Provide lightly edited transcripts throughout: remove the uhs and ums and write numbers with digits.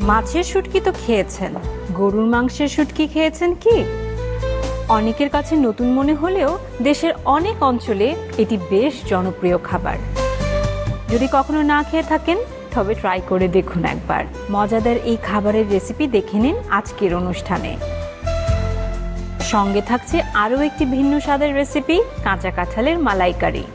মাছের শুটকি তো খেয়েছেন, গরুর মাংসের শুটকি খেয়েছেন কি? অনেকের কাছে নতুন মনে হলেও দেশের অনেক অঞ্চলে এটি বেশ জনপ্রিয় খাবার। যদি কখনো না খেয়ে থাকেন তবে ট্রাই করে দেখুন একবার। মজাদার এই খাবারের রেসিপি দেখে নিন আজকের অনুষ্ঠানে। সঙ্গে থাকছে আরও একটি ভিন্ন স্বাদের রেসিপি, কাঁচা কাঁঠালের মালাইকারি।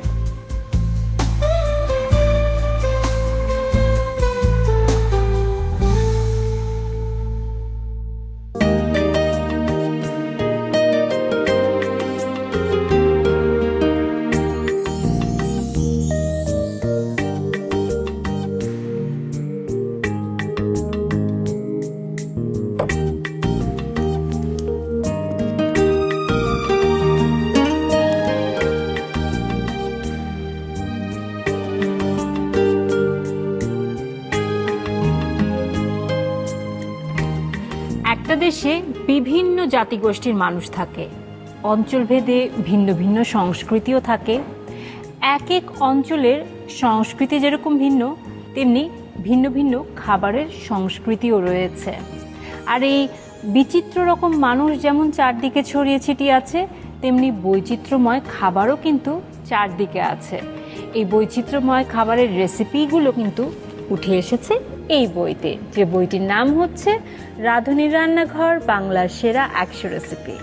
একটা দেশে বিভিন্ন জাতিগোষ্ঠীর মানুষ থাকে, অঞ্চলভেদে ভিন্ন ভিন্ন সংস্কৃতিও থাকে। এক এক অঞ্চলের সংস্কৃতি যেরকম ভিন্ন, তেমনি ভিন্ন ভিন্ন খাবারের সংস্কৃতিও রয়েছে। আর এই বিচিত্র রকম মানুষ যেমন চারদিকে ছড়িয়ে ছিটিয়ে আছে, তেমনি বৈচিত্র্যময় খাবারও কিন্তু চারদিকে আছে। এই বৈচিত্র্যময় খাবারের রেসিপিগুলো কিন্তু উঠে এসেছে এই বইতে, যে বইটির নাম হচ্ছে রাঁধুনির রান্নাঘর বাংলার সেরা 100 রেসিপি।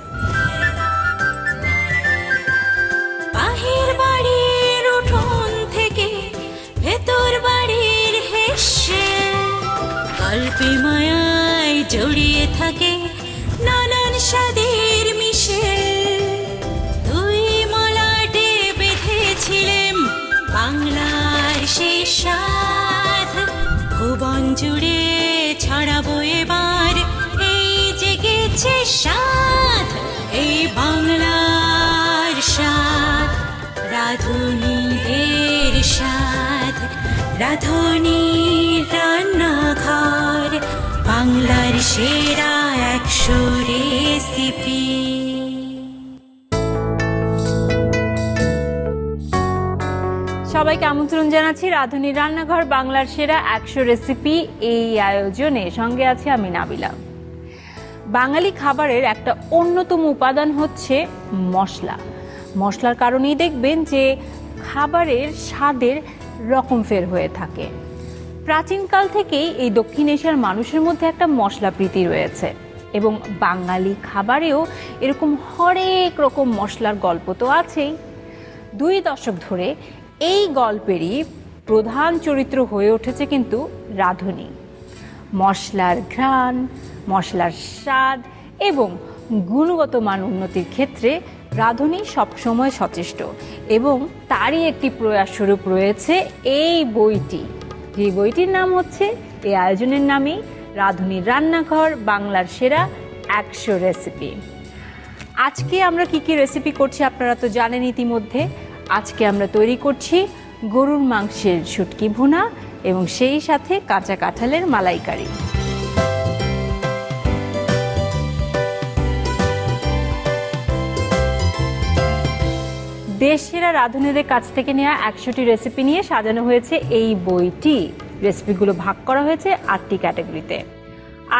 বাহির বাড়ির উঠোন থেকে ভেতর বাড়ির হেসে গল্পে মায়ায় জড়িয়ে থাকে নানান স্বাদের মিশে। দুই মলাটে বেঁধেছিলেন বাংলার সেই স্বাদ, ভুবন জুড়ে ছড়াবো এবার এই জেগেছে স্বাদ, এই বাংলার স্বাদ, রাঁধুনিদের স্বাদ, রাঁধুনির রান্নাঘর বাংলার সেরা 100 রেসিপি। সবাইকে আমন্ত্রণ জানাচ্ছি রাঁধুনির রান্নাঘর বাংলার সেরা 100 রেসিপি এই আয়োজনে। সঙ্গে আছি আমি নাবিলা। বাঙালি খাবারের একটা অন্যতম উপাদান হচ্ছে মশলা। মশলার কারণেই দেখবেন যে খাবারের স্বাদের রকম ফের হয়ে থাকে। প্রাচীনকাল থেকেই এই দক্ষিণ এশিয়ার মানুষের মধ্যে একটা মশলা প্রীতি রয়েছে, এবং বাঙালি খাবারেও এরকম হরেক রকম মশলার গল্প তো আছেই। 2 দশক ধরে এই গল্পেরই প্রধান চরিত্র হয়ে উঠেছে কিন্তু রাঁধুনি। মশলার ঘ্রাণ, মশলার স্বাদ এবং গুণগত মান উন্নতির ক্ষেত্রে রাঁধুনি সবসময় সচেষ্ট, এবং তারই একটি প্রয়াস স্বরূপ রয়েছে এই বইটি, যে বইটির নাম হচ্ছে এই আয়োজনের নামই রাঁধুনির রান্নাঘর বাংলার সেরা 100 রেসিপি। আজকে আমরা কি কি রেসিপি করছি আপনারা তো জানেন ইতিমধ্যে। আজকে আমরা তৈরি করছি গরুর মাংসের শুটকি ভুনা এবং সেই সাথে কাঁচা কাঁঠালের মালাইকারি। দেশসেরা রাঁধুনিদের কাছ থেকে নেওয়া 100টি রেসিপি নিয়ে সাজানো হয়েছে এই বইটি। রেসিপিগুলো ভাগ করা হয়েছে 8টি ক্যাটাগরিতে।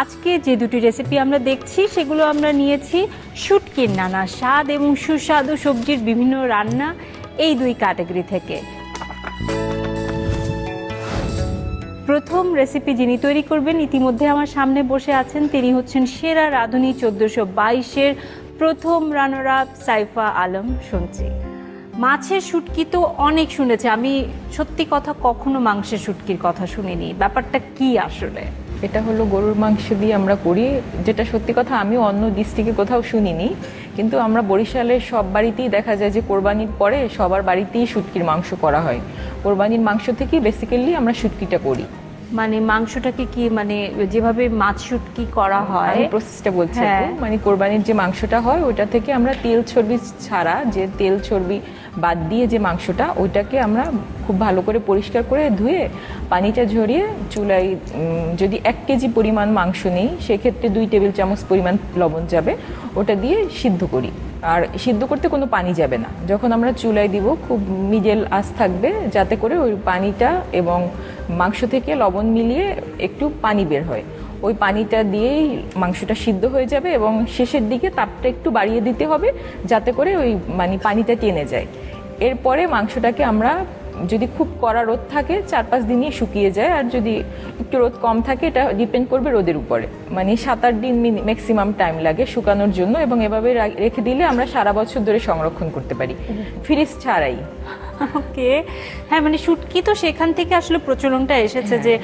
আজকে যে 2টি রেসিপি আমরা দেখছি সেগুলো আমরা নিয়েছি শুটকির নানা স্বাদ এবং সুস্বাদু সবজির বিভিন্ন রান্না, এই 2 ক্যাটাগরি থেকে। প্রথম রেসিপি যিনি তৈরি করবেন ইতিমধ্যে আমার সামনে বসে আছেন, তিনি হচ্ছেন সেরা রাঁধুনি 1422-এর প্রথম রানার আপ সাইফা আলম শুনছি। মাছের শুটকি তো অনেক শুনেছে, আমি সত্যি কথা কখনো মাংসের শুটকির কথা শুনিনি। ব্যাপারটা কি আসলে? এটা হলো গরুর মাংস দিয়ে আমরা করি, যেটা সত্যি কথা আমিও অন্য ডিস্ট্রিক্টে কোথাও শুনিনি। কিন্তু আমরা বরিশালের সব বাড়িতেই দেখা যায় যে কোরবানির পরে সবার বাড়িতেই শুটকির মাংস করা হয়। কোরবানির মাংস থেকেই বেসিক্যালি আমরা শুটকিটা করি। মানে মাংসটাকে কি, মানে যেভাবে মাছ শুটকি করা হয়, আমি প্রসেসটা বলছি। হ্যাঁ। মানে কোরবানির যে মাংসটা হয় ওইটা থেকে আমরা তেল চর্বি ছাড়া, যে তেল চর্বি বাদ দিয়ে যে মাংসটা, ওইটাকে আমরা খুব ভালো করে পরিষ্কার করে ধুয়ে পানিটা ঝরিয়ে চুলায়, যদি 1 কেজি পরিমাণ মাংস নেই সেক্ষেত্রে 2 টেবিল চামচ পরিমাণ লবণ যাবে, ওটা দিয়ে সিদ্ধ করি। আর সিদ্ধ করতে কোনো পানি যাবে না। যখন আমরা চুলায় দিব খুব মিডল আঁচ থাকবে, যাতে করে ওই পানিটা এবং মাংস থেকে লবণ মিলিয়ে একটু পানি বের হয়। ওই পানিটা দিয়েই মাংসটা সিদ্ধ হয়ে যাবে এবং শেষের দিকে তাপটা একটু বাড়িয়ে দিতে হবে যাতে করে ওই মানে পানিটা টেনে যায়। এরপরে মাংসটাকে আমরা যদি খুব কড়া রোদ থাকে 4-5 দিনই শুকিয়ে যায়, আর যদি একটু রোদ কম থাকে এটা ডিপেন্ড করবে রোদের উপরে, মানে 7-8 দিন ম্যাক্সিমাম টাইম লাগে শুকানোর জন্য। এবং এভাবে রেখে দিলে আমরা সারা বছর ধরে সংরক্ষণ করতে পারি ফ্রিজ ছাড়াই। ওকে, হ্যাঁ মানে শুটকি তো সেখান থেকে আসলে প্রচলনটা এসেছে যে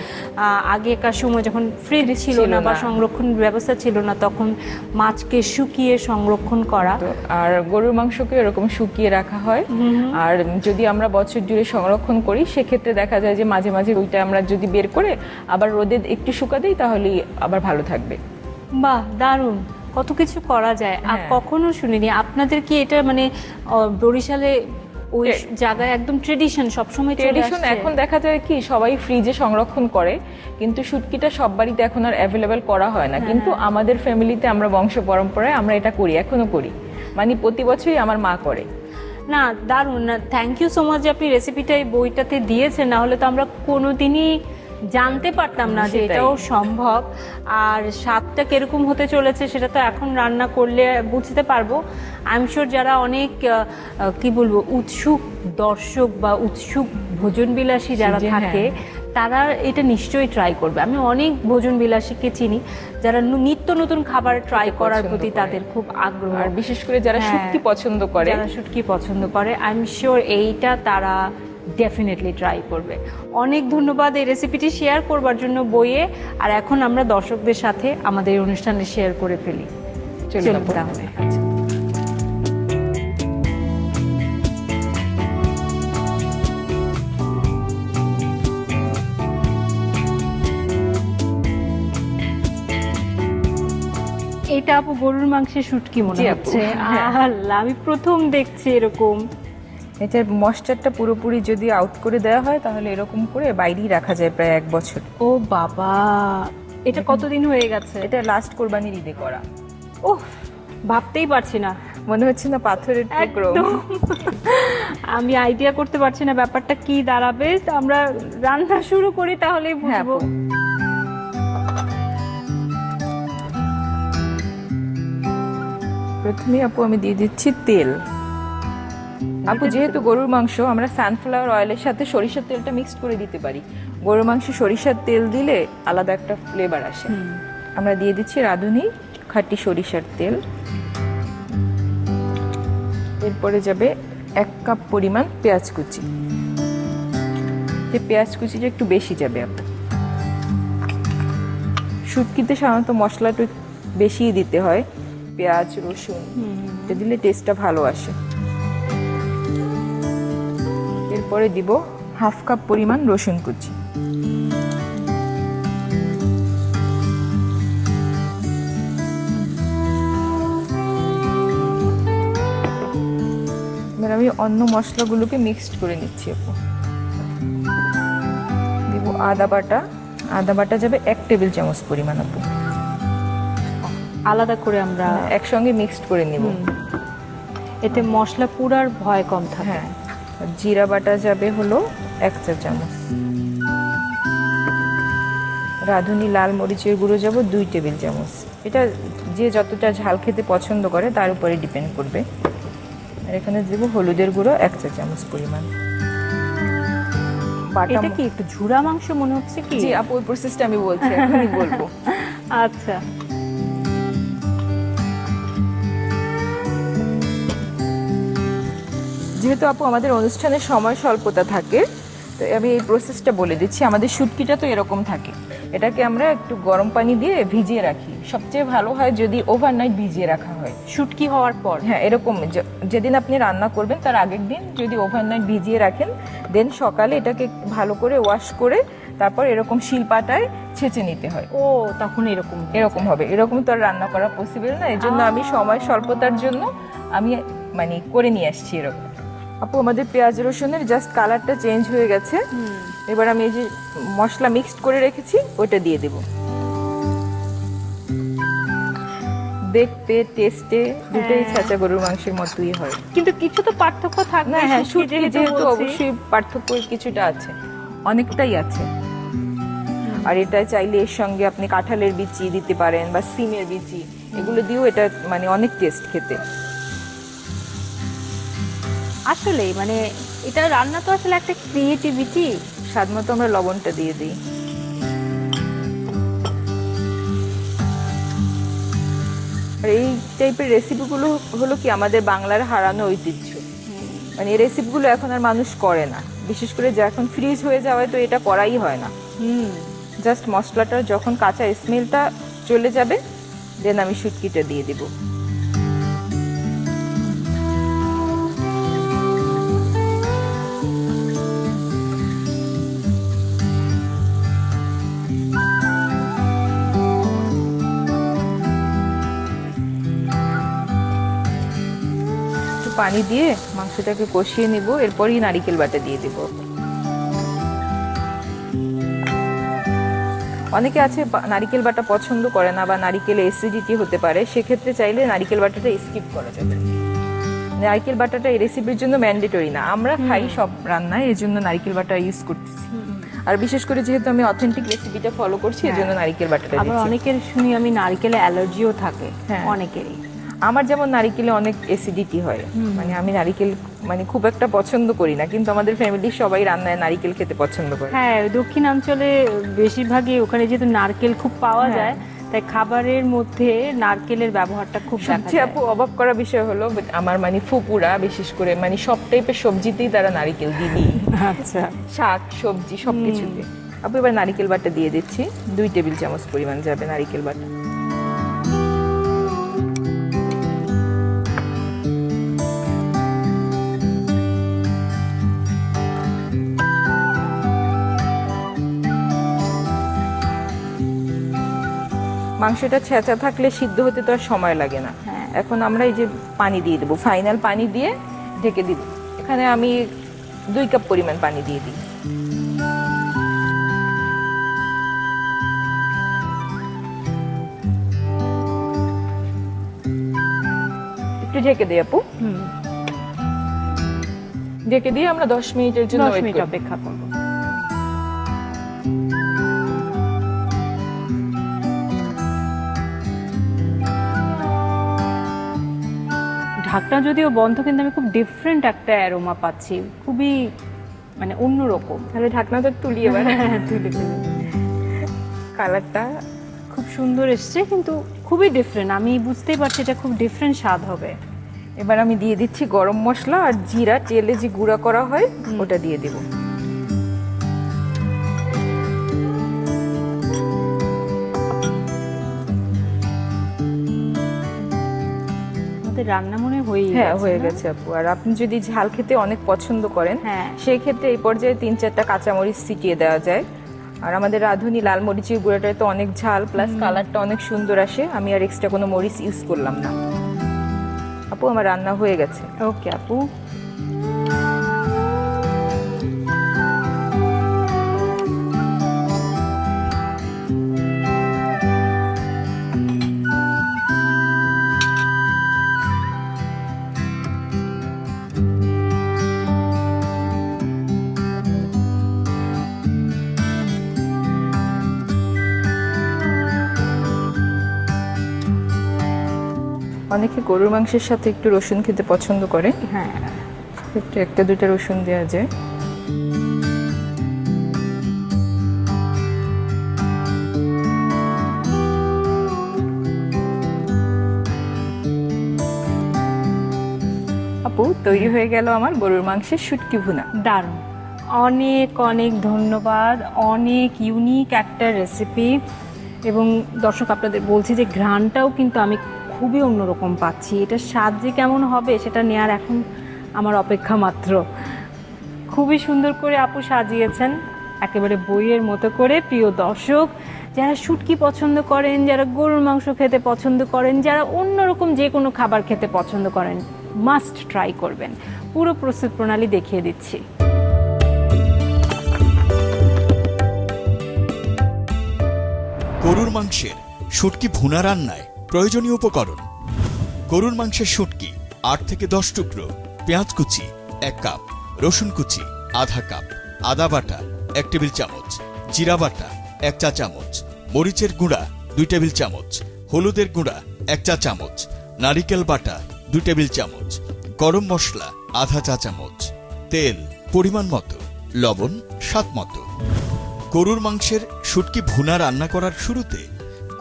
আগেকার সময় যখন ফ্রিজ ছিল না বা সংরক্ষণ ব্যবস্থা ছিল না তখন মাছকে শুকিয়ে সংরক্ষণ করা। আর গরুর মাংসকে এরকম শুকিয়ে রাখা হয়। আর যদি আমরা বছর জুড়ে সংরক্ষণ করি সেক্ষেত্রে দেখা যায় যে মাঝে মাঝে ওইটা আমরা যদি বের করে আবার রোদে একটু শুকা দিই তাহলেই আবার ভালো থাকবে। বাহ, দারুণ, কত কিছু করা যায়। আর কখনো শুনিনি আপনাদের কি এটা মানে বরিশালে ওই জায়গায় একদম ট্রেডিশন সবসময় ট্রেডিশন। এখন দেখা যায় কি সবাই ফ্রিজে সংরক্ষণ করে, কিন্তু শুটকিটা সব বাড়িতে এখন আর অ্যাভেলেবেল করা হয় না। কিন্তু আমাদের ফ্যামিলিতে আমরা বংশ পরম্পরায় আমরা এটা করি, এখনো করি, মানে প্রতি বছরই আমার মা করে। না, দারুণ, না থ্যাংক ইউ সো মাচ যে আপনি রেসিপিটা এই বইটাতে দিয়েছেন, না হলে তো আমরা কোনোদিনই জানতে পারতাম না যে এটাও সম্ভব। আর স্বাদটা কিরকম হতে চলেছে সেটা তো এখন রান্না করলে বুঝতে পারবো। আই এম শিওর যারা অনেক কি বলবো উৎসুক দর্শক বা উৎসুক ভোজনবিলাসী যারা থাকে তারা এটা নিশ্চয়ই ট্রাই করবে। আমি অনেক ভোজনবিলাসীকে চিনি যারা নিত্য নতুন খাবার ট্রাই করার প্রতি তাদের খুব আগ্রহ, আর বিশেষ করে যারা শুটকি পছন্দ করে, যারা শুটকি পছন্দ করে আই এম শিওর এইটা তারা ডেফিনেটলি ট্রাই করবে। অনেক ধন্যবাদ এই রেসিপিটি শেয়ার করবার জন্য বইয়ে। আর এখন আমরা দর্শকদের সাথে আমাদের এই অনুষ্ঠানে শেয়ার করে ফেলি। চলুন তাহলে। এটা আপু গরুর মাংসের শুটকি মনে হচ্ছে। আল্লাহ, আমি প্রথম দেখছি এরকম। এটার ময়েশ্চারটা পুরোপুরি যদি আউট করে দেওয়া হয় তাহলে এরকম করে বাইরেই রাখা যায় প্রায় 1 বছর। ও বাবা, এটা কতদিন হয়ে গেছে? এটা লাস্ট কোরবানির ঈদে করা। ওহ, ভাবতেই পারছি না, মনে হচ্ছে না পাথরের টুকরো। আমি আইডিয়া করতে পারছি না ব্যাপারটা কি দাঁড়াবে। আমরা রান্না শুরু করি তাহলেই বুঝবো। প্রথমে আপু আমি দিয়ে দিচ্ছি তেল। আপু যেহেতু গরুর মাংস আমরা সানফ্লাওয়ার অয়েলের সাথে সরিষার তেলটা মিক্সড করে দিতে পারি। গরুর মাংসে সরিষার তেল দিলে আলাদা একটা ফ্লেভার আসে। আমরা দিয়ে দিচ্ছি রাঁধুনি খাঁটি সরিষার তেল। এরপরে যাবে 1 কাপ পরিমাণ পেঁয়াজ কুচি। যে পেঁয়াজ কুচিটা একটু বেশি যাবে আপু। শুটকিতে সাধারণত মশলাটা বেশিই দিতে হয়, পেঁয়াজ রসুন এটা দিলে টেস্টটা ভালো আসে। এরপরে দিব 1/2 কাপ পরিমাণ রসুন কুচি। এবার আমি অন্য মশলাগুলোকে মিক্সড করে নিচ্ছি আপু। দিব আদা বাটা। আদা বাটা যাবে 1 টেবিল চামচ পরিমাণ আপু। আলাদা করে আমরা একসঙ্গে মিক্সড করে নিব, এতে মশলা পুরার ভয় কম থাকে। হ্যাঁ, জিরা বাটা যাবে হলো 1 চা চামচ। রাঁধুনি লাল মরিচের গুঁড়ো যাব 2 টেবিল চামচ। এটা যে যতটা ঝাল খেতে পছন্দ করে তার উপরে ডিপেন্ড করবে। আর এখানে দেব হলুদের গুঁড়ো 1 চা চামচ পরিমাণ। এটা কি একটু ঝুরা মাংস মনে হচ্ছে কি? জি আপু, ওই প্রসেসটা আমি বলছি, এখনই বলবো। আচ্ছা, যেহেতু আপু আমাদের অনুষ্ঠানের সময় স্বল্পতা থাকে তো আমি এই প্রসেসটা বলে দিচ্ছি। আমাদের শুটকিটা তো এরকম থাকে, এটাকে আমরা একটু গরম পানি দিয়ে ভিজিয়ে রাখি। সবচেয়ে ভালো হয় যদি ওভারনাইট ভিজিয়ে রাখা হয় শুটকি হওয়ার পর। হ্যাঁ, এরকম যেদিন আপনি রান্না করবেন তার আগের দিন যদি ওভারনাইট ভিজিয়ে রাখেন, দেন সকালে এটাকে ভালো করে ওয়াশ করে তারপর এরকম শিলপাটায় ছেঁচে নিতে হয়। ও, তখন এরকম হবে। এরকম তো আর রান্না করা পসিবল না, এই জন্য আমি সময় স্বল্পতার জন্য আমি মানে করে নিয়ে আসছি এরকম। আপু আমাদের পেঁয়াজ রসুনের জাস্ট কালারটা চেঞ্জ হয়ে গেছে। এবার আমি এই যে মশলা মিক্সড করে রেখেছি ওটা দিয়ে দেব। দেখতে টেস্টে দুটোই ছাঁচা গরুর মাংসের মতোই হয়, কিন্তু কিছু তো পার্থক্য থাকবে। হ্যাঁ, শুটকি যেহেতু অবশ্যই পার্থক্য কিছুটা আছে, অনেকটাই আছে। আর এটা চাইলে এর সঙ্গে আপনি কাঁঠালের বিচি দিতে পারেন বা সিমের বিচি, এগুলো দিয়েও এটা মানে অনেক টেস্ট খেতে। আসলেই মানে এটা রান্না তো আসলে একটা ক্রিয়েটিভিটি। স্বাদ মতো আমরা লবণটা দিয়ে দিই। আর এই টাইপের রেসিপিগুলো হলো কি আমাদের বাংলার হারানো ঐতিহ্য। মানে এই রেসিপিগুলো এখন আর মানুষ করে না, বিশেষ করে যে এখন ফ্রিজ হয়ে যাওয়ায় তো এটা করাই হয় না। জাস্ট মশলাটা যখন কাঁচা স্মেলটা চলে যাবে দেন আমি শুটকিটা দিয়ে দিব। পানি দিয়ে মাংসটাকে কষিয়ে নিব, এরপরই নারিকেল বাটা দিয়ে দিব। অনেকে আছে নারিকেল বাটা পছন্দ করে না বা নারিকেলে অ্যাসিডিটি হতে পারে, সেক্ষেত্রে চাইলে নারিকেল বাটাটা স্কিপ করা যাবে। নারিকেল বাটাটা এই রেসিপির জন্য ম্যান্ডেটরি না, আমরা খাই সব রান্নায়, এই জন্য নারিকেল বাটা ইউজ করতেছি। আর বিশেষ করে যেহেতু আমি অথেন্টিক রেসিপিটা ফলো করছি, এই জন্য নারিকেল বাটাটা আবার দিচ্ছি। অনেকের শুনি আমি নারকেলে অ্যালার্জিও থাকে, হ্যাঁ। অনেকেরই। আমার যেমন নারিকেলে অনেক অ্যাসিডিটি হয়, মানে আমি নারিকেল মানে খুব একটা পছন্দ করি না, কিন্তু আমাদের ফ্যামিলির সবাই রান্নায় নারিকেল খেতে পছন্দ করে। হ্যাঁ, দক্ষিণাঞ্চলে বেশিরভাগই ওখানে যেহেতু নারকেল খুব পাওয়া যায়, তাই খাবারের মধ্যে নারকেলের ব্যবহারটা খুব দেখা সবচেয়ে যায়। আপু অবাক করা বিষয় হলো আমার মানে ফুপুরা বিশেষ করে মানে সব টাইপের সবজিতেই তারা নারিকেল দিবি, আচ্ছা, শাক সবজি সবকিছুতে। আপু এবার নারিকেল বাটা দিয়ে দিচ্ছি, 2 টেবিল চামচ পরিমাণ যাবে নারিকেল বাটা। মাংসটা ছেঁচা থাকলে সিদ্ধ হতে তো আর সময় লাগে না। হ্যাঁ। এখন আমরা এই যে পানি দিয়ে দেবো, ফাইনাল পানি দিয়ে ঢেকে দিব। এখানে আমি 2 কাপ পরিমাণ পানি দিয়ে দিই। একটু ঢেকে দিই আপু। ঢেকে দিয়ে আমরা 10 মিনিটের জন্য 10 wait মিনিট করি। অপেক্ষা করব। ঢাকনা যদিও বন্ধ, কিন্তু আমি খুব ডিফারেন্ট একটা অ্যারোমা পাচ্ছি, খুবই মানে অন্যরকম। তাহলে ঢাকনাটা তুলি এবার। কালারটা খুব সুন্দর এসছে, কিন্তু খুবই ডিফারেন্ট। আমি বুঝতেই পারছি এটা খুব ডিফারেন্ট স্বাদ হবে। এবার আমি দিয়ে দিচ্ছি গরম মশলা আর জিরা, তেলে যে গুঁড়া করা হয় ওটা দিয়ে দেব। আমাদের রান্না মনে হ্যাঁ হয়ে গেছে আপু। আর আপনি যদি ঝাল খেতে অনেক পছন্দ করেন, হ্যাঁ। সেই ক্ষেত্রে এই পর্যায়ে 3-4টা কাঁচামরিচ ছিটিয়ে দেওয়া যায়। আর আমাদের রাঁধুনি লাল মরিচের গুঁড়াটা তো অনেক ঝাল, প্লাস কালারটা অনেক সুন্দর আসে, আমি আর এক্সট্রা কোনো মরিচ ইউজ করলাম না। আপু আমার রান্না হয়ে গেছে। ওকে আপু। অনেকে গরুর মাংসের সাথে একটু রসুন খেতে পছন্দ করে, হ্যাঁ, একটু 1-2টা রসুন দেওয়া যায়। আপু তৈরি হয়ে গেল আমার গরুর মাংসের শুটকি ভুনা। দারুণ। অনেক অনেক ধন্যবাদ, অনেক ইউনিক একটা রেসিপি। এবং দর্শক আপনাদের বলছি যে ঘ্রাণটাও কিন্তু আমি খুবই অন্যরকম পাচ্ছি। এটার স্বাদ যে কেমন হবে সেটা নেওয়ার এখন আমার অপেক্ষা মাত্র। খুবই সুন্দর করে আপু সাজিয়েছেন, একেবারে বইয়ের মতো করে। প্রিয় দর্শক, যারা শুটকি পছন্দ করেন, যারা গরুর মাংস খেতে পছন্দ করেন, যারা অন্যরকম যে কোনো খাবার খেতে পছন্দ করেন, মাস্ট ট্রাই করবেন। পুরো প্রস্তুত প্রণালী দেখিয়ে দিচ্ছি। গরুর মাংসের শুটকি ভুনা রান্নায় প্রয়োজনীয় উপকরণ: গরুর মাংসের শুটকি 8 থেকে 10 টুকরো, পেঁয়াজ কুচি 1 কাপ, রসুন কুচি আধা কাপ, আদা বাটা 1 টেবিল চামচ, জিরা বাটা 1 চা চামচ, মরিচের গুঁড়া 2 টেবিল চামচ, হলুদের গুঁড়া 1 চা চামচ, নারিকেল বাটা 2 টেবিল চামচ, গরম মশলা আধা চা চামচ, তেল পরিমাণ মতো, লবণ স্বাদ মতো। গরুর মাংসের শুটকি ভুনা রান্না করার শুরুতে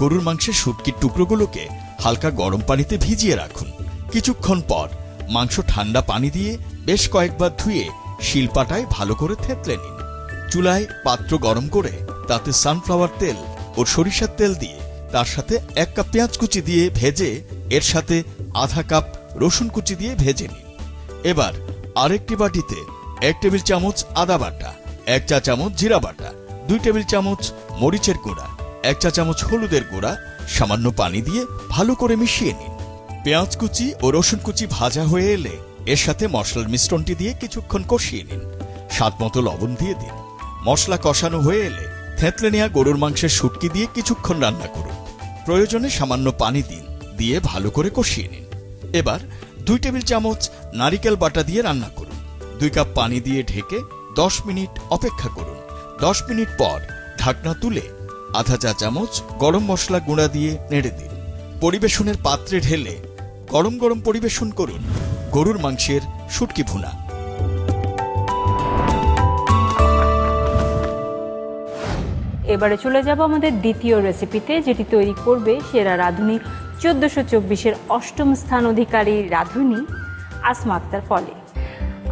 গরুর মাংসের শুটকির টুকরোগুলোকে হালকা গরম পানিতে ভিজিয়ে রাখুন। কিছুক্ষণ পর মাংস ঠান্ডা পানি দিয়ে বেশ কয়েকবার ধুয়ে শিলপাটায় ভালো করে থেতলে নিন। চুলায় পাত্র গরম করে তাতে সানফ্লাওয়ার তেল ও সরিষার তেল দিয়ে তার সাথে 1 কাপ পেঁয়াজ কুচি দিয়ে ভেজে এর সাথে আধা কাপ রসুন কুচি দিয়ে ভেজে নিন। এবার আরেকটি বাটিতে 1 টেবিল চামচ আদা বাটা, 1 চা চামচ জিরা বাটা, 2 টেবিল চামচ মরিচের গুঁড়া, 1 চা চামচ হলুদের গুঁড়া সামান্য পানি দিয়ে ভালো করে মিশিয়ে নিন। পেঁয়াজ কুচি ও রসুন কুচি ভাজা হয়ে এলে এর সাথে মশলার মিশ্রণটি দিয়ে কিছুক্ষণ কষিয়ে নিন। স্বাদ মতো লবণ দিয়ে দিন। মশলা কষানো হয়ে এলে থেঁতলে নেওয়া গরুর মাংসের শুটকি দিয়ে কিছুক্ষণ রান্না করুন। প্রয়োজনে সামান্য পানি দিন, দিয়ে ভালো করে কষিয়ে নিন। এবার 2 টেবিল চামচ নারিকেল বাটা দিয়ে রান্না করুন। 2 কাপ পানি দিয়ে ঢেকে 10 মিনিট অপেক্ষা করুন। 10 মিনিট পর ঢাকনা তুলে আধা চা চামচ গরম মশলা গুঁড়া দিয়ে নেড়ে দিন। পরিবেশনের পাত্রে ঢেলে গরম গরম পরিবেশন করুন গরুর মাংসের শুটকি ভুনা। এবারে চলে যাব আমাদের দ্বিতীয় রেসিপিতে, যেটি তৈরি করবে সেরা রাঁধুনি 1424-এর 8ম স্থান অধিকারী রাঁধুনি আসমা আক্তার পলি।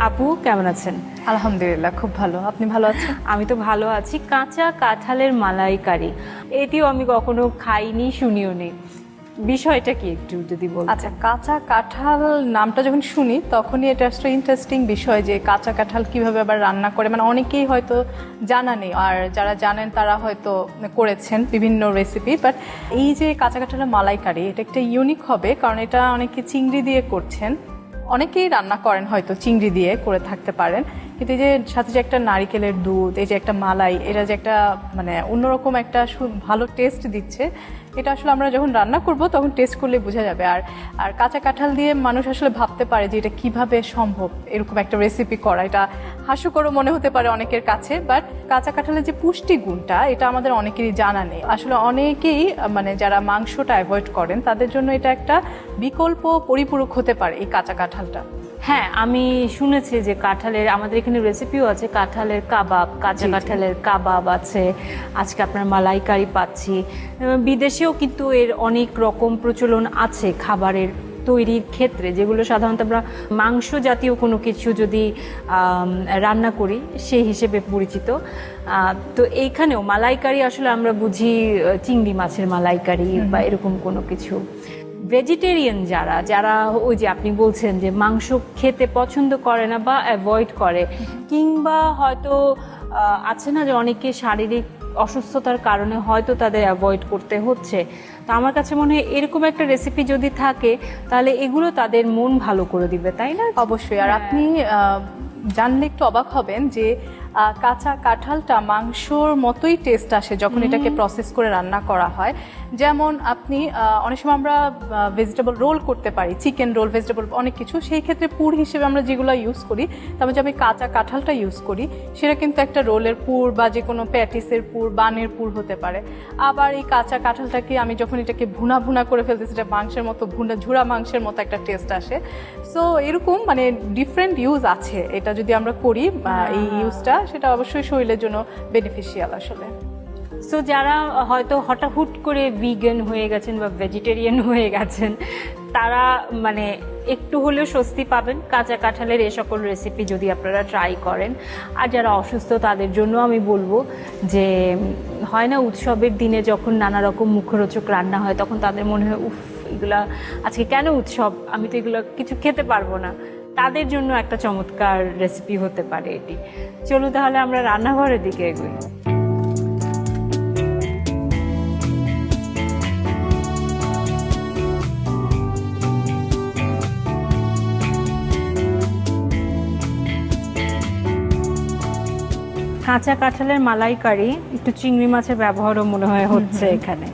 আপু কেমন আছেন? আলহামদুলিল্লাহ, খুব ভালো। আপনি ভালো আছেন? আমি তো ভালো আছি। কাঁচা কাঁঠালের মালাইকারি, এটিও আমি কখনো খাইনি, শুনিও নি। বিষয়টা কি একটু যদি বল। আচ্ছা, কাঁচা কাঁঠাল নামটা যখন শুনি তখনই এটা আসলে ইন্টারেস্টিং বিষয় যে কাঁচা কাঁঠাল কিভাবে আবার রান্না করে, মানে অনেকেই হয়তো জানা নেই, আর যারা জানেন তারা হয়তো করেছেন বিভিন্ন রেসিপি। বাট এই যে কাঁচা কাঁঠালের মালাইকারি, এটা একটা ইউনিক হবে, কারণ এটা অনেকে চিংড়ি দিয়ে করছেন। অনেকেই রান্না করেন হয়তো চিংড়ি দিয়ে করে থাকতে পারেন, কিন্তু এই যে সাথে যে একটা নারিকেলের দুধ, এই যে একটা মালাই, এটা যে একটা মানে অন্যরকম একটা ভালো টেস্ট দিচ্ছে, এটা আসলে আমরা যখন রান্না করব তখন টেস্ট করলে বোঝা যাবে। আর কাঁচা কাঁঠাল দিয়ে মানুষ আসলে ভাবতে পারে যে এটা কিভাবে সম্ভব এরকম একটা রেসিপি করা, এটা হাস্যকরও মনে হতে পারে অনেকের কাছে। বাট কাঁচা কাঁঠালের যে পুষ্টি গুণটা, এটা আমাদের অনেকেরই জানা নেই। আসলে অনেকেই মানে যারা মাংসটা অ্যাভয়েড করেন তাদের জন্য এটা একটা বিকল্প পরিপূরক হতে পারে এই কাঁচা কাঁঠালটা। হ্যাঁ, আমি শুনেছি যে কাঁঠালের, আমাদের এখানে রেসিপিও আছে কাঁঠালের কাবাব, কাঁচা কাঁঠালের কাবাব আছে। আজকে আপনার মালাইকারি পাচ্ছি। বিদেশেও কিন্তু এর অনেক রকম প্রচলন আছে খাবারের তৈরির ক্ষেত্রে, যেগুলো সাধারণত আমরা মাংস জাতীয় কোনো কিছু যদি রান্না করি সেই হিসেবে পরিচিত। তো এইখানেও মালাইকারি আসলে আমরা বুঝি চিংড়ি মাছের মালাইকারি বা এরকম কোনো কিছু। ভেজিটেরিয়ান যারা ওই যে আপনি বলছেন যে মাংস খেতে পছন্দ করে না বা অ্যাভয়েড করে, কিংবা হয়তো আছে না যে অনেকে শারীরিক অসুস্থতার কারণে হয়তো তাদের অ্যাভয়েড করতে হচ্ছে, তো আমার কাছে মনে হয় এরকম একটা রেসিপি যদি থাকে তাহলে এগুলো তাদের মন ভালো করে দিবে, তাই না? অবশ্যই। আর আপনি জানলে একটু অবাক হবেন যে কাঁচা কাঁঠালটা মাংসর মতোই টেস্ট আসে যখন এটাকে প্রসেস করে রান্না করা হয়। যেমন আপনি অনেক সময় আমরা ভেজিটেবল রোল করতে পারি, চিকেন রোল, ভেজিটেবল অনেক কিছু, সেই ক্ষেত্রে পুর হিসেবে আমরা যেগুলো ইউজ করি, তারপর যে আমি কাঁচা কাঁঠালটা ইউজ করি সেটা কিন্তু একটা রোলের পুর বা যে কোনো প্যাটিসের পুর, বানের পুর হতে পারে। আবার এই কাঁচা কাঁঠালটাকে আমি যখন এটাকে ভুনা ভুনা করে ফেলতেছি, সেটা মাংসের মতো ঝুরা মাংসের মতো একটা টেস্ট আসে। সো এরকম মানে ডিফারেন্ট ইউজ আছে। এটা যদি আমরা করি এই ইউজটা, সেটা অবশ্যই শরীরের জন্য বেনিফিশিয়াল আসলে। সো যারা হয়তো হঠাৎ করে ভিগান হয়ে গেছেন বা ভেজিটেরিয়ান হয়ে গেছেন, তারা মানে একটু হলেও স্বস্তি পাবেন কাঁচা কাঁঠালের এ সকল রেসিপি যদি আপনারা ট্রাই করেন। আর যারা অসুস্থ তাদের জন্য আমি বলবো যে হয় না উৎসবের দিনে যখন নানা রকম মুখরোচক রান্না হয়, তখন তাদের মনে হয় উফ, এগুলা আজকে কেন উৎসব, আমি তো এগুলো কিছু খেতে পারবো না, তাদের জন্য একটা চমৎকার রেসিপি হতে পারে এটি। চলুন তাহলে আমরা রান্নাঘরের দিকে এগোই। কাঁচা কাঁঠালের মালাইকারি, একটু চিংড়ি মাছের ব্যবহারও মনে হয় হচ্ছে এখানে।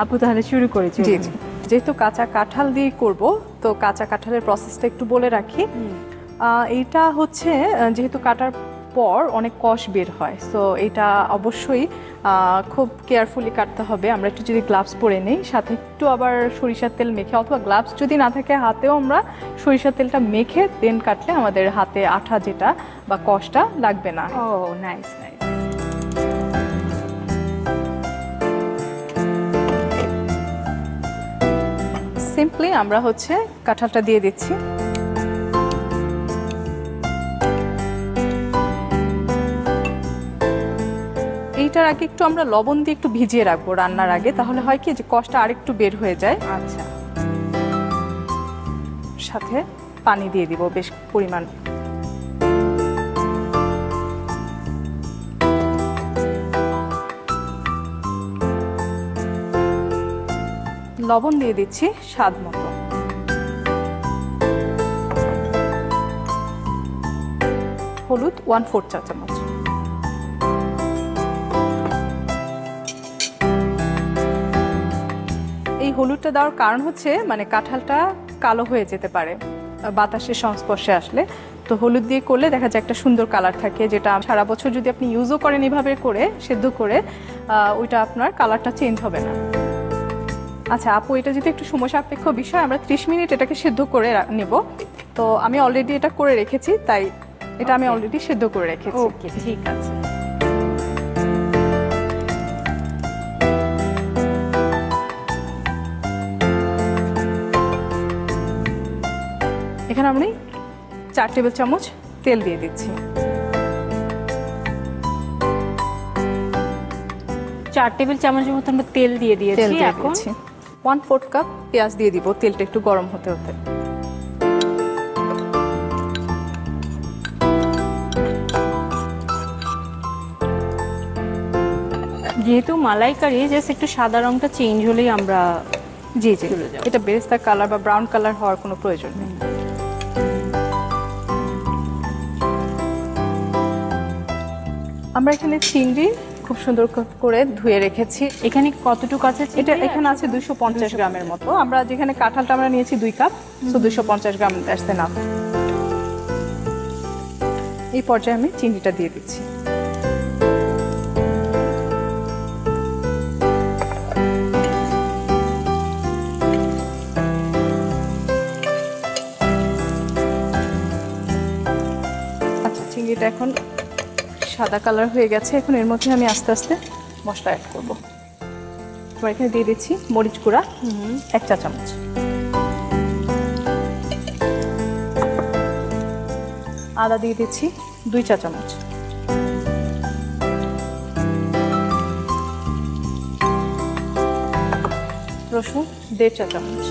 আপু তাহলে শুরু করেছি। জি জি, যেহেতু কাঁচা কাঁঠাল দিয়ে করব, তো কাঁচা কাঁঠালের প্রসেসটা একটু বলে রাখি। এইটা হচ্ছে যেহেতু কাটার পর অনেক কষ বের হয়, সো এটা অবশ্যই খুব কেয়ারফুলি কাটতে হবে। আমরা একটু যদি গ্লাভস পরে নিই, সাথে একটু আবার সরিষার তেল মেখে, অথবা গ্লাভস যদি না থাকে হাতেও আমরা সরিষার তেলটা মেখে দেন কাটলে আমাদের হাতে আঠা যেটা বা কষটা লাগবে না। ও নাইস নাইস। সিম্পলি আমরা হচ্ছে কাঁঠালটা দিয়ে দিচ্ছি। এইটার আগে একটু আমরা লবণ দিয়ে একটু ভিজিয়ে রাখবো রান্নার আগে, তাহলে হয় কি যে কষটা আরেকটু বের হয়ে যায়। আচ্ছা, সাথে পানি দিয়ে দিব বেশ পরিমাণ। লবণ দিয়ে দিচ্ছি স্বাদ মতো। হলুদ 1/4 চা চামচ। এই হলুদটা দেওয়ার কারণ হচ্ছে মানে কাঁঠালটা কালো হয়ে যেতে পারে বাতাসের সংস্পর্শে আসলে, তো হলুদ দিয়ে করলে দেখা যায় একটা সুন্দর কালার থাকে, যেটা সারা বছর যদি আপনি ইউজও করেন এভাবে করে সেদ্ধ করে, ওইটা আপনার কালারটা চেঞ্জ হবে না। আচ্ছা আপু, এটা যদি একটু সময় সাপেক্ষ বিষয়, আমরা 30 মিনিট এটাকে সেদ্ধ করে নেব। তো আমি অলরেডি এটা করে রেখেছি, তাই এটা আমি অলরেডি সেদ্ধ করে রেখেছি। ওকে ঠিক আছে। এখানে আমি 4 টেবিল চামচ তেল দিয়ে দিচ্ছি। 4 টেবিল চামচের মতো আমরা তেল দিয়ে তেল দিয়েছি। দিয়ে এখন দিচ্ছি 1/4 কাপ পেঁয়াজ দিয়ে দিব, তেলটা একটু গরম হতে হতে। যেহেতু মালাইকারি, জাস্ট একটু সাদা রংটা চেঞ্জ হলেই আমরা জি জি, চলে যাবে। এটা বেরেস্তা কালার বা ব্রাউন কালার হওয়ার কোনো প্রয়োজন নেই। আমরা এখানে চিংড়ি খুব সুন্দর করে ধুয়ে রেখেছি। এখানে কতটুকু আছে? এটা এখানে আছে 250 গ্রামের মতো। আমরা যেখানে কাঁঠালটা আমরা নিয়েছি 2 কাপ, সো 250 গ্রাম আসতে না। এই পর্যায়ে আমি চিংড়িটা দিয়ে দিচ্ছি। আচ্ছা, চিংড়িটা এখন সাদা কালার হয়ে গেছে। এখন এর মধ্যে আমি আস্তে আস্তে মশলা অ্যাড করব। এবার এখানে দিয়ে দিচ্ছি মরিচ গুঁড়া 1 চা চামচ, আদা দিয়ে দিচ্ছি 2 চা চামচ, রসুন 1.5 চা চামচ,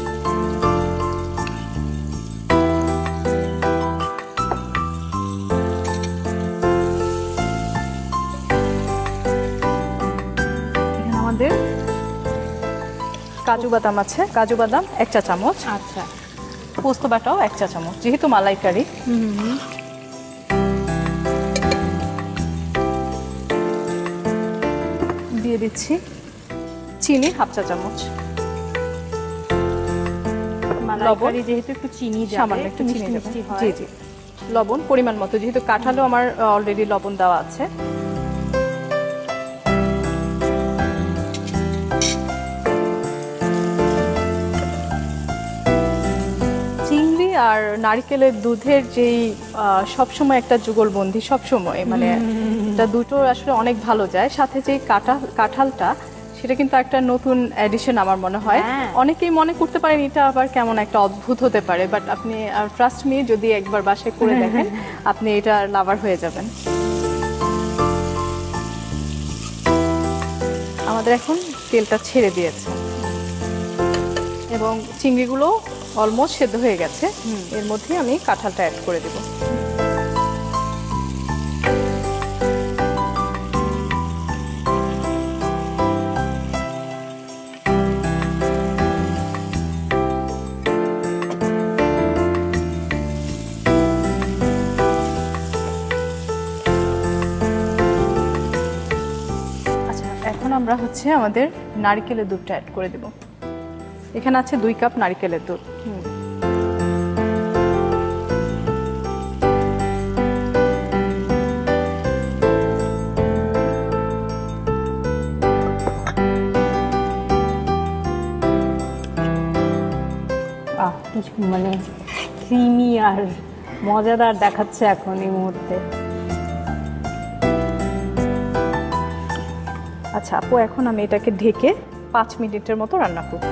আমাদের কাজু বাদাম আছে, কাজু বাদাম 1 চা চামচ, আচ্ছা, পোস্ত বাটাও 1 চা চামচ, যেহেতু মালাইকারি। দিয়ে দিচ্ছি চিনি 1/2 চা চামচ, মালাইকারি যেহেতু একটু চিনি যাবে, সামান্য একটু চিনি মিষ্টি দেবো। মিষ্টি হয়। জি জি, লবণ পরিমাণ মতো, যেহেতু কাঁঠালও আমার অলরেডি লবণ দেওয়া আছে। চিংড়ি আর নারকেলের দুধের যেই সবসময় একটা যুগলবন্দি, সবসময় মানে এটা দুটো আসলে অনেক ভালো যায়। সাথে যে কাঁঠালটা, সেটা কিন্তু একটা নতুন এডিশন আমার মনে হয়। হ্যাঁ। অনেকেই মনে করতে পারেন এটা আবার কেমন একটা অদ্ভুত হতে পারে, বাট আপনি ট্রাস্ট মি, যদি একবার বাসায় করে দেখেন আপনি এটা লাভার হয়ে যাবেন। আমাদের এখন তেলটা ছেড়ে দিয়েছে এবং চিংড়িগুলো অলমোস্ট সেদ্ধ হয়ে গেছে। এর মধ্যে আমি কাঁঠালটা অ্যাড করে দেব। আচ্ছা, এখন আমরা হচ্ছে আমাদের নারকেলের দুধটা অ্যাড করে দেব। এখানে আছে 2 কাপ নারকেলের দুধ। মানে ক্রিমি আর মজাদার দেখাচ্ছে এখন এই মুহূর্তে। আচ্ছা আপু, এখন আমি এটাকে ঢেকে 5 মিনিটের মতো রান্না করব।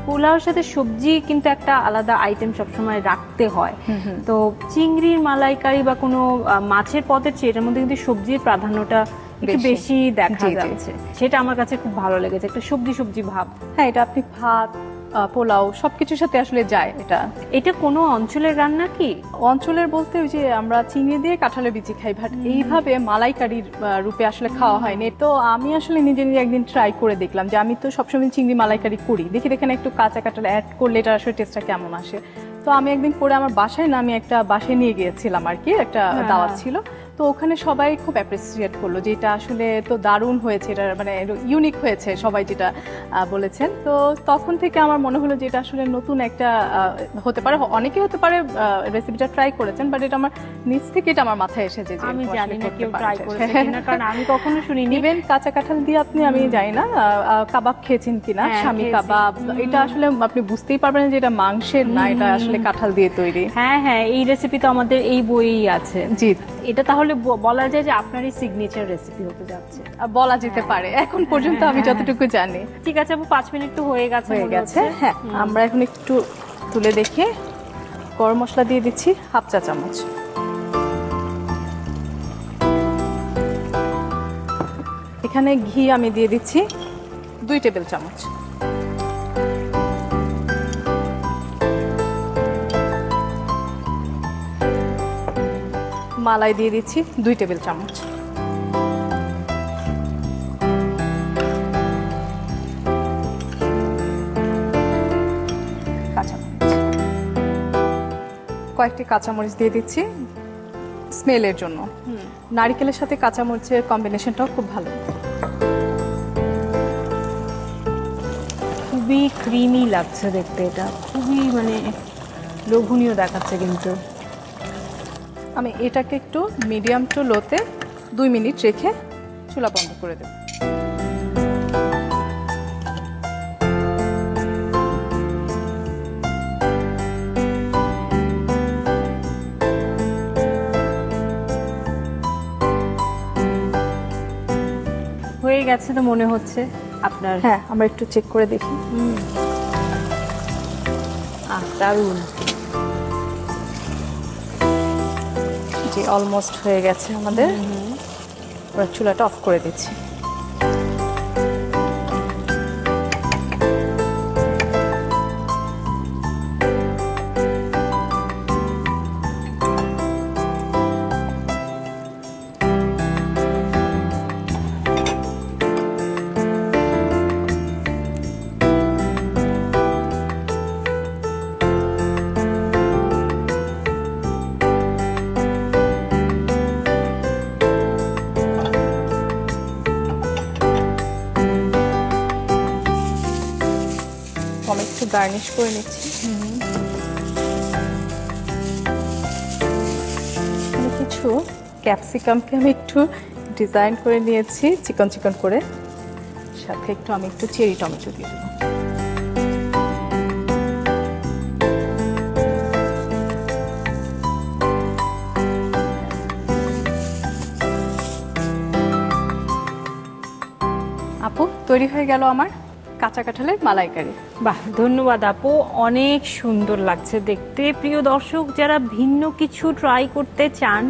পোলাওর সাথে সবজি কিন্তু একটা আলাদা আইটেম সবসময় রাখতে হয়। তো চিংড়ির মালাইকারি বা কোনো মাছের পদের চেয়ে এটার মধ্যে কিন্তু সবজির প্রাধান্যটা একটু বেশি দেখা জি, জি। যাচ্ছে, সেটা আমার কাছে খুব ভালো লেগেছে, একটা সবজি সবজি ভাব। হ্যাঁ, এটা আপনি ভাত, পোলাও সবকিছুর সাথে আসলে যায়। এটা কোনো অঞ্চলের রান্না কি? অঞ্চলের বলতে ওই যে আমরা চিংড়ি দিয়ে কাঁঠালের বিচি খাই, বাট এইভাবে মালাইকারির রূপে আসলে খাওয়া হয়নি। তো আমি আসলে নিজে নিজে একদিন ট্রাই করে দেখলাম যে আমি তো সবসময় চিংড়ি মালাইকারি করি, দেখি দেখেন একটু কাঁচা কাঁঠাল অ্যাড করলে এটা আসলে টেস্টটা কেমন আসে। তো আমি একদিন করে আমার বাসায় না, আমি একটা বাসায় নিয়ে গিয়েছিলাম আর কি, একটা দাওয়াত ছিল। তো ওখানে সবাই খুব অ্যাপ্রিসিয়েট করলো যে এটা আসলে তো দারুণ হয়েছে, এটা মানে ইউনিক হয়েছে, সবাই যেটা বলেছেন। তো তখন থেকে আমার মনে হলো যে এটা আসলে নতুন একটা হতে পারে, অনেকে হতে পারে রেসিপিটা ট্রাই করেছেন, বাট এটা আমার নিজ থেকে এটা আমার মাথায় এসেছে যে আমি এরকম জানি আসলে না করতে কেউ পারা ট্রাই যায়। করেছে কিনা, কারণ আমি কখনো শুনিনি। ইভেন কাঁচা কাঁঠাল দিয়ে আমি জানি না কাবাব খেয়েছেন কিনা, হ্যাঁ, স্বামী খেয়েছি। কাবাব, এটা আসলে আপনি বুঝতেই পারবেন যে এটা মাংসের না, এটা আসলে কাঁঠাল দিয়ে তৈরি। হ্যাঁ হ্যাঁ, এই রেসিপি তো আমাদের এই বইয়েই আছে। জি, এটা তাহলে বলা যায় যে আপনারই সিগনেচার রেসিপি হতে যাচ্ছে। বলা যেতে পারে এখন পর্যন্ত আমি যতটুকু জানি। ঠিক আছে আপু, 5 মিনিট তো হয়ে গেছে হয়ে মনে গেছে। হচ্ছে। হ্যাঁ, আমরা এখন একটু তুলে দেখে গরম মশলা দিয়ে দিচ্ছি 1/2 চা চামচ। এখানে ঘি আমি দিয়ে দিচ্ছি 2 টেবিল চামচ। মালাই দিয়ে দিচ্ছি 2 টেবিল চামচ। কাঁচামরিচ, কয়েকটি কাঁচামরিচ দিয়ে দিচ্ছি স্মেলের জন্য। নারকেলের সাথে কাঁচামরিচের কম্বিনেশনটাও খুব ভালো। খুবই ক্রিমি লাগছে দেখতে, এটা খুবই মানে লোভনীয় দেখাচ্ছে। কিন্তু আমি এটাকে একটু মিডিয়াম টু লোতে 2 মিনিট রেখে চুলা বন্ধ করে দেব। হয়ে গেছে তো মনে হচ্ছে আপনার। হ্যাঁ, আমরা একটু চেক করে দেখি। দারুণ। জি, অলমোস্ট হয়ে গেছে আমাদের। আমরা চুলাটা অফ করে দিচ্ছি। আমি একটু গার্নিশ করে নিচ্ছি। আমি কিছু ক্যাপসিকামকে আমি একটু ডিজাইন করে নিয়েছি চিকন চিকন করে, সাথে আমি একটু চেরি টমেটো দিয়ে দেবো। আপু, তৈরি হয়ে গেল আমার কাঁচা কাঁঠালের মালাইকারি। বাহ, ধন্যবাদ আপু, অনেক সুন্দর লাগছে দেখতে। প্রিয় দর্শক, যারা ভিন্ন কিছু ট্রাই করতে চান,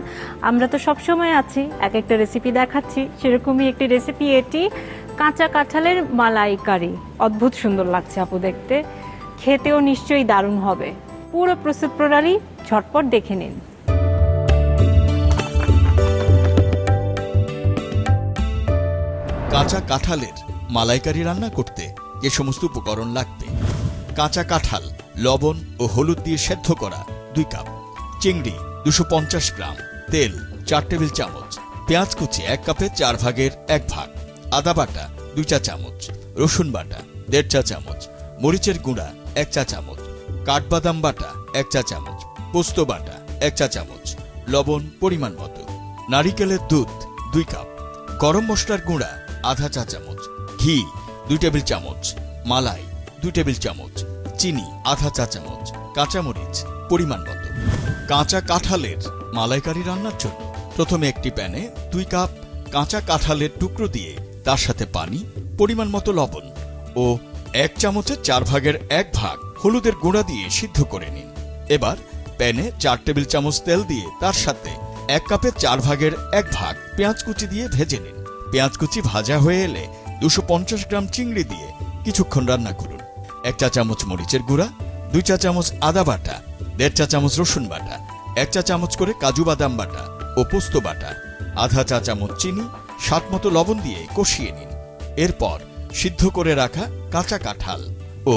আমরা তো সবসময় আছি, এক একটা রেসিপি দেখাচ্ছি, সেরকমই একটি রেসিপি এটি, কাঁচা কাঁঠালের মালাইকারি। অদ্ভুত সুন্দর লাগছে আপু দেখতে, খেতেও নিশ্চয়ই দারুণ হবে। পুরো প্রস্তুত প্রণালী ঝটপট দেখে নিন। কাঁচা কাঁঠালের মালাইকারি রান্না করতে যে সমস্ত উপকরণ লাগবে: কাঁচা কাঁঠাল লবণ ও হলুদ দিয়ে সেদ্ধ করা 2 কাপ, চিংড়ি 250 গ্রাম, তেল 4 টেবিল চামচ, পেঁয়াজ কুচি 1 কাপের 4 ভাগের 1 ভাগ, আদা বাটা 2 চা চামচ, রসুন বাটা 1.5 চা চামচ, মরিচের গুঁড়া 1 চা চামচ, কাঠবাদাম বাটা 1 চা চামচ, পোস্ত বাটা 1 চা চামচ, লবণ পরিমাণ মতো, নারিকেলের দুধ 2 কাপ, গরম মশলার গুঁড়া আধা চা চামচ, ঘি 2 টেবিল চামচ, মালাই 2 টেবিল চামচ, চিনি আধা চা চামচ, কাঁচামরিচ পরিমাণ মতো। কাঁচা কাঁঠালের মালাইকারি রান্নার জন্য প্রথমে একটি প্যানে 2 কাপ কাঁচা কাঁঠালের টুকরো দিয়ে তার সাথে পানি, পরিমাণ মতো লবণ ও 1 চামচের 4 ভাগের 1 ভাগ হলুদের গুঁড়া দিয়ে সিদ্ধ করে নিন। এবার প্যানে 4 টেবিল চামচ তেল দিয়ে তার সাথে 1 কাপের 4 ভাগের 1 ভাগ পেঁয়াজ কুচি দিয়ে ভেজে নিন। পেঁয়াজ কুচি ভাজা হয়ে এলে 250 গ্রাম চিংড়ি দিয়ে কিছুক্ষণ রান্না করুন। 1 চা চামচ মরিচের গুঁড়া, 2 চা চামচ আদা বাটা, 1.5 চা চামচ রসুন বাটা, 1 চা চামচ করে কাজু বাদাম বাটা ও পোস্ত বাটা, আধা চা চামচ চিনি, স্বাদ মতো লবণ দিয়ে কষিয়ে নিন। এরপর সিদ্ধ করে রাখা কাঁচা কাঁঠাল ও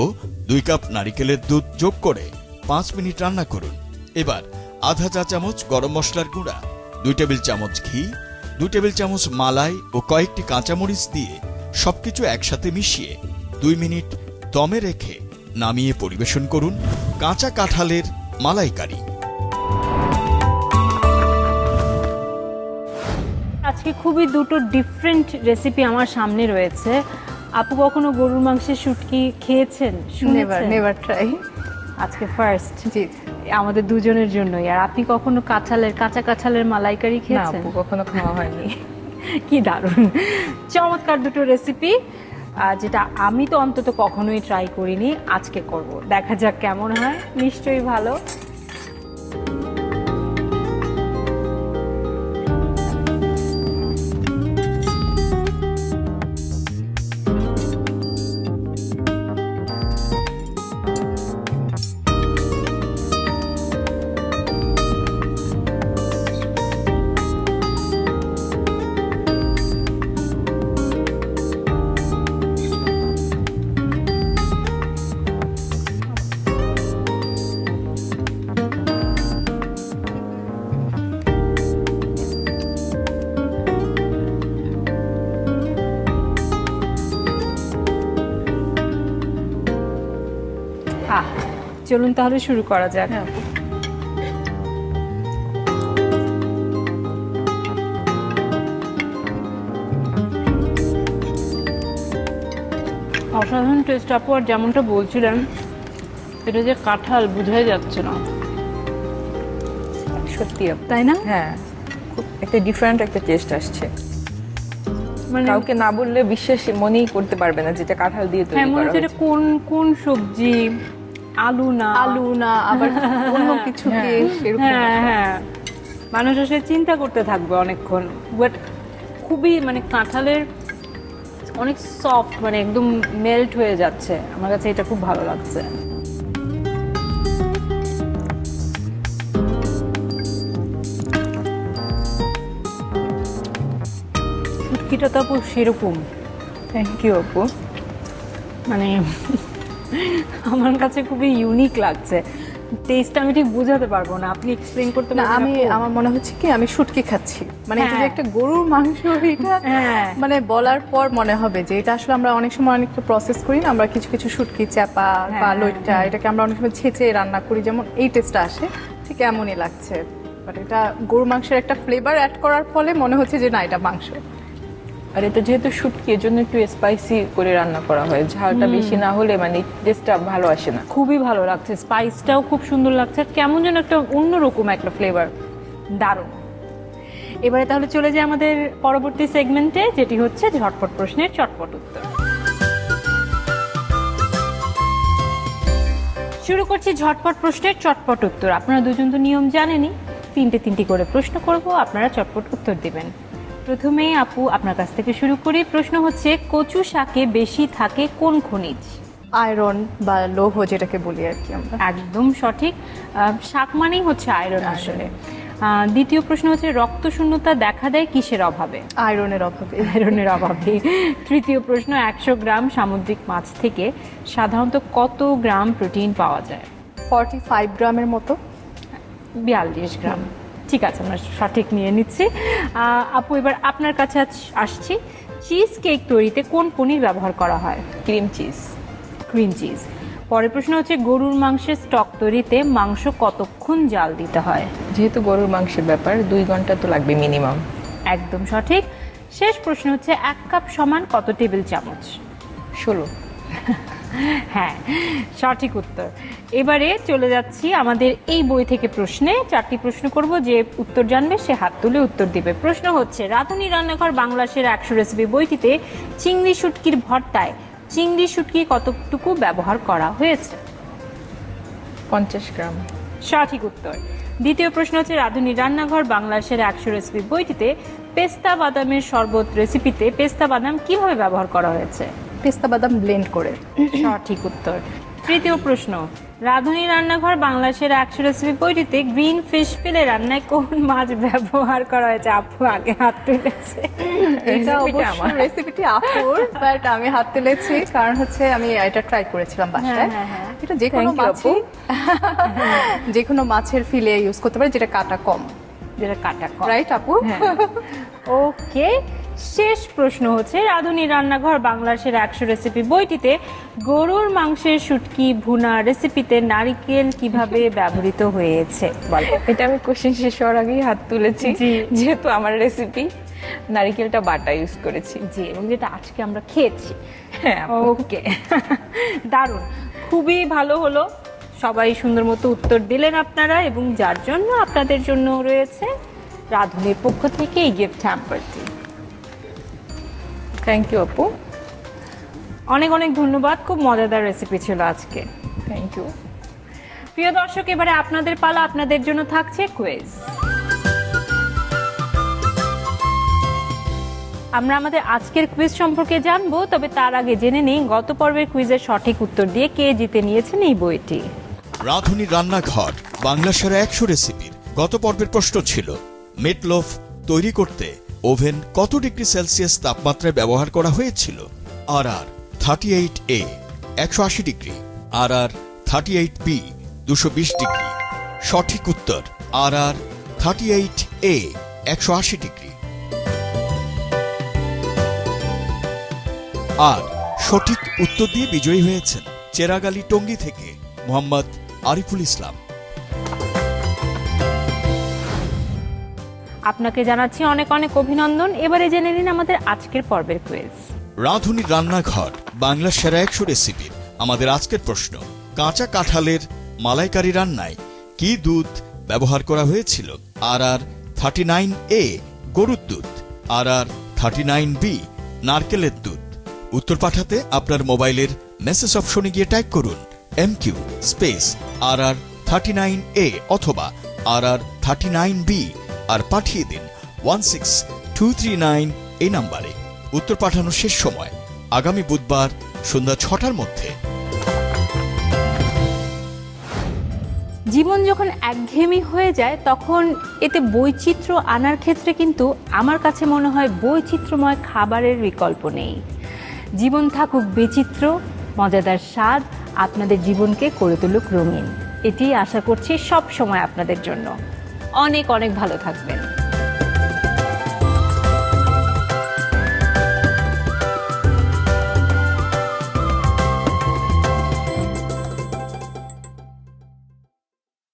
2 কাপ নারিকেলের দুধ যোগ করে 5 মিনিট রান্না করুন। এবার আধা চা চামচ গরম মশলার গুঁড়া, 2 টেবিল চামচ ঘি, 2 টেবিল চামচ মালাই ও কয়েকটি কাঁচামরিচ দিয়ে সবকিছু একসাথে মিশিয়ে 2 মিনিট দমে রেখে নামিয়ে পরিবেশন করুন কাঁচা কাঁঠালের মালাইকারি। আজকে খুবই দুটো ডিফারেন্ট রেসিপি আমার সামনে রয়েছে। আপু কখনো গরুর মাংসের শুটকি খেয়েছেন? Never try. আজকে ফার্স্ট জি। আমাদের দুজনের জন্যই। আর আপনি কখনো কাঁচা কাঁঠালের মালাইকারি না খেয়েছেন? আপু, কখনো খাওয়া হয়নি। কি দারুণ চমৎকার দুটো রেসিপি, যেটা আমি তো অন্তত কখনোই ট্রাই করিনি, আজকে করব। দেখা যাক কেমন হয়, নিশ্চয়ই ভালো। চলুন তাহলে শুরু করা যাক। অসাধারণ টেস্ট আপু। আর যেমনটা বলছিলেন, এটা যে কাঁঠাল বোঝাই যাচ্ছে না, সত্যি আপু, তাই না? হ্যাঁ, খুব একটা ডিফারেন্ট একটা টেস্ট আসছে। মানে কাউকে না বললে বিশ্বাস মনেই করতে পারবে না যেটা কাঁঠাল দিয়ে তৈরি হ্যাঁ, মনে করা হচ্ছে এটা হয়েছে। কোন সবজি, আলু না আবার অন্য কিছু দিয়ে সেরকম। হ্যাঁ, মানুষ আসলে চিন্তা করতে থাকবে অনেকক্ষণ। বাট খুবই মানে কাঁঠালের অনেক সফট, মানে একদম মেল্ট হয়ে যাচ্ছে। আমার কাছে এটা খুব ভালো লাগছে। শুটকিটা তো আপু সেরকম। থ্যাংক ইউ আপু। মানে আমার কাছে খুবই ইউনিক লাগছে। টেস্ট আমি ঠিক বোঝাতে পারবো না, আপনি এক্সপ্লেইন করতে না, পারবেন? আমার মনে হচ্ছে কি আমি শুটকি খাচ্ছি, মানে এটা যে হ্যাঁ। একটা গরুর মাংস, এটা হ্যাঁ। মানে বলার পর মনে হবে যে এটা আসলে আমরা অনেক সময় অনেকটা প্রসেস করি না, আমরা কিছু কিছু শুটকি চাপা বা হ্যাঁ, লইট্টা, এটাকে আমরা অনেক সময় ছেঁচে রান্না করি, যেমন এই টেস্টটা আসে, ঠিক এমনই লাগছে। বাট এটা গরুর মাংসের একটা ফ্লেভার অ্যাড করার ফলে মনে হচ্ছে যে না, এটা মাংস। আর এটা যেহেতু শুটকি, এর জন্য একটু স্পাইসি করে রান্না করা হয়। ঝালটা বেশি না হলে মানে টেস্টটা ভালো আসে না। খুবই ভালো লাগছে, স্পাইসটাও খুব সুন্দর লাগছে, আর কেমন যেন একটা অন্যরকম একটা ফ্লেভার, দারুণ। এবারে তাহলে চলে যাই আমাদের পরবর্তী সেগমেন্টে, যেটি হচ্ছে ঝটপট প্রশ্নের চটপট উত্তর। শুরু করছি ঝটপট প্রশ্নের চটপট উত্তর। আপনারা দুজন তো নিয়ম জানেনই, তিনটি করে প্রশ্ন করব, আপনারা চটপট উত্তর দিবেন। প্রথমে আপু আপনার কাছ থেকে শুরু করি। প্রশ্ন হচ্ছে, কচু শাকে বেশি থাকে কোন খনিজ? আয়রন বা লৌহ যেটাকে বলি আর কি আমরা। একদম সঠিক। শাক মানেই হচ্ছে আয়রন আসলে। দ্বিতীয় প্রশ্ন হচ্ছে, রক্তশূন্যতা দেখা দেয় কিসের অভাবে? আয়রনের অভাবে। আয়রনের অভাবে। তৃতীয় প্রশ্ন, 100 গ্রাম সামুদ্রিক মাছ থেকে সাধারণত কত গ্রাম প্রোটিন পাওয়া যায়? 45 গ্রামের মতো। 42 গ্রাম। ঠিক আছে, আমরা সঠিক নিয়ে নিচ্ছি। আপু এবার আপনার কাছে আসছি। চিজ কেক তৈরিতে কোন পনির ব্যবহার করা হয়? Cream cheese. Cream cheese. পরের প্রশ্ন হচ্ছে, গরুর মাংসের স্টক তৈরিতে মাংস কতক্ষণ জাল দিতে হয়? যেহেতু গরুর মাংসের ব্যাপার, 2 ঘন্টা তো লাগবে মিনিমাম। একদম সঠিক। শেষ প্রশ্ন হচ্ছে 1 কাপ সমান কত টেবিল চামচ? 16। হ্যাঁ, সঠিক উত্তর। এবারে চলে যাচ্ছি আমাদের এই বই থেকে প্রশ্নে। 4টি প্রশ্ন করব, যে উত্তর জানবে সে হাত তুলে উত্তর দিবে। প্রশ্ন হচ্ছে, রাঁধুনি রান্নাঘর বাংলা সেরা 100 রেসিপি বইটিতে চিংড়ি শুটকির ভর্তায় চিংড়ি শুটকি কতটুকু ব্যবহার করা হয়েছে? 50 গ্রাম। সঠিক উত্তর। দ্বিতীয় প্রশ্ন হচ্ছে, রাঁধুনি রান্নাঘর বাংলা সেরা 100 রেসিপি বইটিতে পেস্তা বাদামের শরবত রেসিপিতে পেস্তা বাদাম কিভাবে ব্যবহার করা হয়েছে? পেস্তা বাদাম ব্লেন্ড করে। সঠিক উত্তর। তৃতীয় প্রশ্ন, রাঁধুনি রান্নাঘর বাংলা সেরা 100 রেসিপি বইটিতে গ্রিন ফিশ ফিলে রান্নায় কোন মাছ ব্যবহার করা হয়েছে? আপু আগে হাত তুলেছে। এটা রেসিপিটা অবশ্য আমার। রেসিপিটি আপুর, বাট আমি হাত তুলেছি কারণ হচ্ছে আমি এটা ট্রাই করেছিলাম বাসায়। হ্যাঁ। এটা যে কোনো Thank you, আপু। মাছই যে কোনো মাছের ফিলে ইউজ করতে পারে যেটা কাটা কম, যেটা কাটা কম। রাইট আপু? ওকে, শেষ প্রশ্ন হচ্ছে, রাঁধুনি রান্নাঘর বাংলার সেরা 100 রেসিপি বইটিতে গরুর মাংসের শুটকি ভুনা রেসিপিতে নারকেল কিভাবে ব্যবহৃত হয়েছে? বল। এটা আমি কোশ্চেন শেষ হওয়ার আগেই হাত তুলেছি, জি। যেহেতু আমার রেসিপি নারিকেলটা বাটা ইউজ করেছি। জি, এবং যেটা আজকে আমরা খেয়েছি। হ্যাঁ, ওকে, দারুণ, খুবই ভালো হলো। সবাই সুন্দর মতো উত্তর দিলেন আপনারা, এবং যার জন্য আপনাদের জন্য রয়েছে রাঁধুনির পক্ষ থেকে এই গিফট হ্যাম্পারটি। থ্যাংক ইউ আপু। অনেক অনেক ধন্যবাদ, খুব মজাদার রেসিপি ছিল আজকে। Thank you. প্রিয় দর্শক, এবারে আপনাদের পালা। আপনাদের জন্য থাকছে কুইজ। আমরা আমাদের আজকের কুইজ সম্পর্কে জানবো, তবে তার আগে জেনে নিই গত পর্বের কুইজের সঠিক উত্তর দিয়ে কে জিতে নিয়েছেন এই বইটি। রাঁধুনি রান্নাঘর বাংলা সেরা 100 রেসিপির গত পর্বের প্রশ্ন ছিল, মিটলোফ তৈরি করতে ওভেন কত ডিগ্রি সেলসিয়াস তাপমাত্রায় ব্যবহার করা হয়েছিল? RR 38A 180 degree, RR 38B 220 degree. সঠিক উত্তর RR 38A 180 ডিগ্রি। আর সঠিক উত্তর দিয়ে বিজয়ী হয়েছেন চেরাগালি টঙ্গী থেকে মোহাম্মদ আরিফুল ইসলাম। আপনাকে জানাচ্ছি অনেক অনেক অভিনন্দন। এবারে জেনে নিন আমাদের আজকের পর্বের কুইজ। রাঁধুনি রান্নাঘর বাংলা সেরা 100 রেসিপির আমাদের আজকের প্রশ্ন, কাঁচা কাঁঠালের মালাইকারি রান্নায় কি দুধ ব্যবহার করা হয়েছিল? RR 39A গরুর দুধ, RR 39B নারকেলের দুধ। উত্তর পাঠাতে আপনার মোবাইলের মেসেজ অপশনে গিয়ে টাইপ করুন MQ স্পেস RR 39A অথবা RR 39B আর পাঠিয়ে দিন 16239 এই নাম্বারে। উত্তর পাঠানোর শেষ সময় আগামী বুধবার সন্ধ্যা 6টার মধ্যে। জীবন যখন একঘেয়েমি হয়ে যায়, তখন এতে বৈচিত্র্য আনার ক্ষেত্রে কিন্তু আমার কাছে মনে হয় বৈচিত্র্যময় খাবারের বিকল্প নেই। জীবন থাকুক বিচিত্র, মজাদার স্বাদ আপনাদের জীবনকে করে তুলুক রঙিন। এটি আশা করছি সব সময় আপনাদের জন্য। অনেক অনেক ভালো থাকবেন।